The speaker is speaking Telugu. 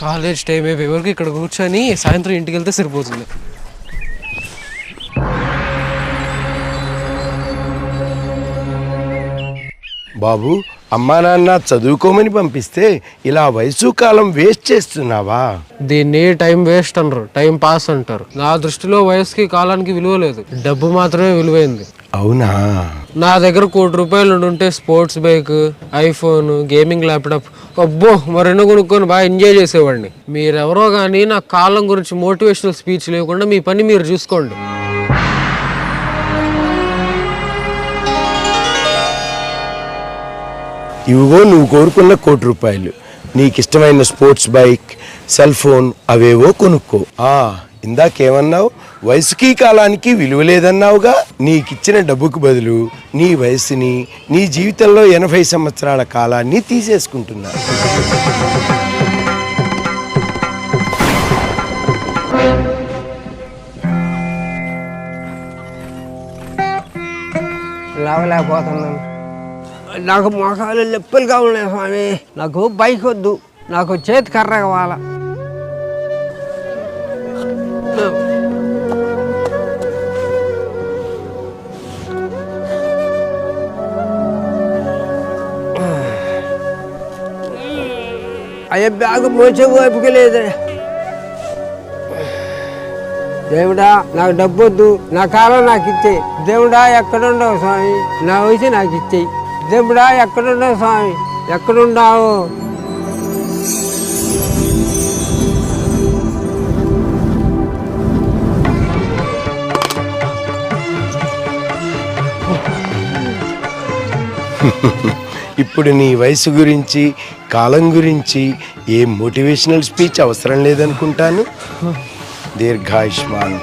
కాలేజ్ టైం అయిపోయేవరకు ఇక్కడ కూర్చొని సాయంత్రం ఇంటికి వెళ్తే సరిపోతుంది. బాబు, అమ్మా నాన్న చదువుకోమని పంపిస్తే ఇలా వయసు కాలం వేస్ట్ చేస్తున్నావా? దీన్ని టైం వేస్ట్ అనరు, టైం పాస్ అంటారు. నా దృష్టిలో వయసుకి కాలానికి విలువ లేదు, డబ్బు మాత్రమే విలువైంది. అవునా? నా దగ్గర ₹1,00,00,000 ఉంటే sports bike, iPhone, gaming laptop అబ్బో మరెన్నో కొనుక్కొని బాగా ఎంజాయ్ చేసేవాడిని. మీరెవరో కానీ నా కాలం గురించి మోటివేషనల్ స్పీచ్ లేకుండా మీ పని మీరు చూసుకోండి. ఇవిగో నువ్వు కోరుకున్న ₹1,00,00,000, నీకిష్టమైన స్పోర్ట్స్ బైక్, సెల్ ఫోన్ అవేవో కొనుక్కో. ఇందాకేమన్నావు? వయసుకి కాలానికి విలువ లేదన్నావుగా. నీకిచ్చిన డబ్బుకు బదులు నీ వయసుని, నీ జీవితంలో 80 సంవత్సరాల కాలాన్ని తీసేసుకుంటున్నా. లేవలేకపోతున్నాను. నాకు మొఖాలు నొప్పులుగా ఉన్నాయి స్వామి. నాకు బైక్ వద్దు, నాకు చేతి కర్ర కావాలా. అయ్యే బ్యాగు మోసే వైపుకి లేదే. దేవుడా నాకు డబ్బు వద్దు, నా కాలం నాకు ఇచ్చేయి. దేవుడా ఎక్కడుండవు స్వామి, నా వయసు నాకు ఇచ్చేయి. దేవుడా ఎక్కడుండవు స్వామి, ఎక్కడున్నావు? ఇప్పుడు నీ వయసు గురించి, కాలం గురించి ఏ మోటివేషనల్ స్పీచ్ అవసరం లేదనుకుంటాను. దీర్ఘాయుష్మాన్.